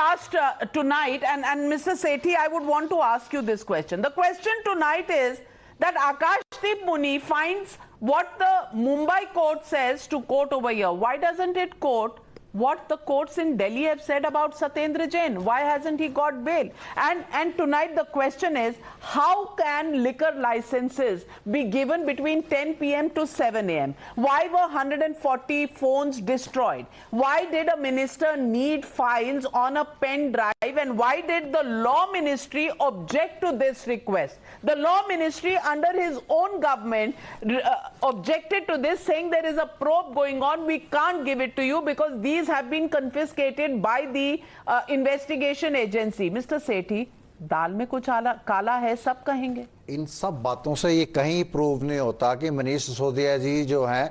asked tonight, and Mr. Sethi, I would want to ask you this question. The question tonight is that Akashdeep Muni finds what the Mumbai court says to quote over here. Why doesn't it quote what the courts in Delhi have said about Satyendra Jain? Why hasn't he got bail? And tonight the question is, how can liquor licenses be given between 10 p.m. to 7 a.m.? Why were 140 phones destroyed? Why did a minister need files on a pen drive? And why did the law ministry object to this request? The law ministry under his own government objected to this, saying there is a probe going on, we can't give it to you because these have been confiscated by the investigation agency. Mr. Sethi, दाल में कुछ काला है, सब कहेंगे। इन सब बातों से ये कहीं प्रूव नहीं होता कि मनीष सिसोदिया जी जो हैं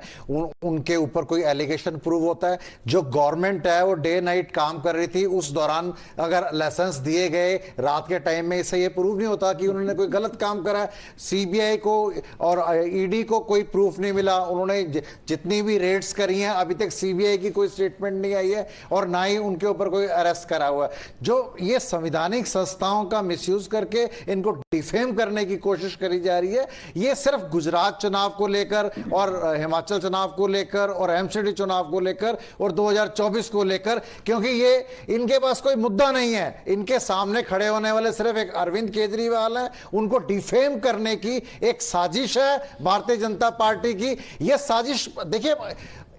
उनके ऊपर कोई एलिगेशन प्रूव होता है। जो गवर्नमेंट है वो डे नाइट काम कर रही थी, उस दौरान अगर लाइसेंस दिए गए रात के टाइम में, इससे ये प्रूव नहीं होता कि उन्होंने कोई गलत काम करा है। सीबीआई को और ईडी को कोई प्रूफ नहीं मिला। उन्होंने जितनी भी रेड्स करी हैं अभी तक सीबीआई की कोई स्टेटमेंट नहीं आई है और ना ही उनके ऊपर कोई अरेस्ट करा हुआ है। जो ये संवैधानिक संस्थाओं का मिसयूज करके इनको डिफेम करने की कोशिश करी जा रही है, ये सिर्फ गुजरात चुनाव को लेकर और हिमाचल चुनाव को लेकर और एमसीडी चुनाव को लेकर और 2024 को लेकर, क्योंकि ये इनके पास कोई मुद्दा नहीं है। इनके सामने खड़े होने वाले सिर्फ एक अरविंद केजरीवाल है। उनको डिफेम करने की एक साजिश है भारतीय जनता पार्टी की। यह साजिश देखिए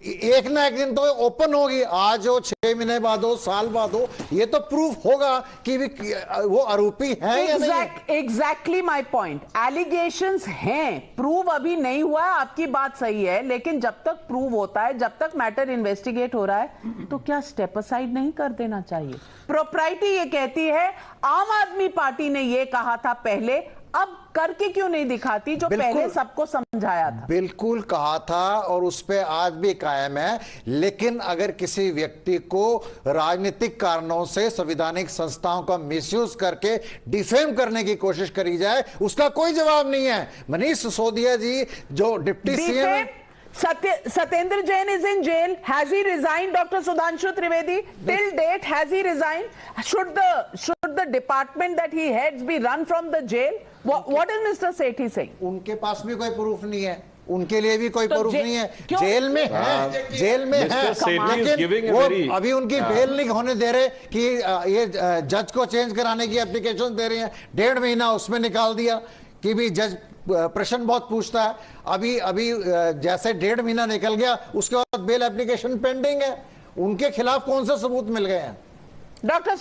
एक ना एक दिन तो ओपन होगी, आज हो, 6 महीने बाद हो, साल बाद हो, ये तो प्रूफ होगा कि वो आरोपी हैं या नहीं। Exactly my point. एलिगेशंस हैं, प्रूव अभी नहीं हुआ है, आपकी बात सही है, लेकिन जब तक प्रूव होता है, जब तक मैटर इन्वेस्टिगेट हो रहा है, तो क्या स्टेप असाइड नहीं कर देना चाहिए? प्रोप्राइटी ये कहती है, आम आदमी पार्टी ने ये कहा था पहले, अब करके क्यों नहीं दिखाती जो पहले सबको समझाया था? बिल्कुल कहा था और उस पे आज भी कायम है। लेकिन अगर किसी व्यक्ति को राजनीतिक कारणों से संवैधानिक संस्थाओं का मिसयूज करके डिफेम करने की कोशिश करी जाए, उसका कोई जवाब नहीं है। मनीष सिसोदिया जी जो deputy CM, Satyendra Jain is in jail. Has he resigned, Dr. Sudhanshu Trivedi? Till date, has he resigned? Should the department that he heads be run from the jail? What is Mr. Sethi saying? उनके पास भी कोई proof नहीं है, उनके लिए भी कोई proof नहीं है। जेल में है, जेल में है, लेकिन वो अभी उनकी बेल नहीं होने दे रहे कि ये जज को चेंज कराने की एप्लीकेशन दे रहे हैं। 1.5 महीना उसमें निकाल दिया कि भी जज प्रश्न बहुत पूछता है। अभी जैसे 1.5 महीना निकल गया, उसके बाद बेल एप्लीकेशन पेंडिंग है। उनके खिलाफ कौन से सबूत मिल गए हैं? डॉक्टर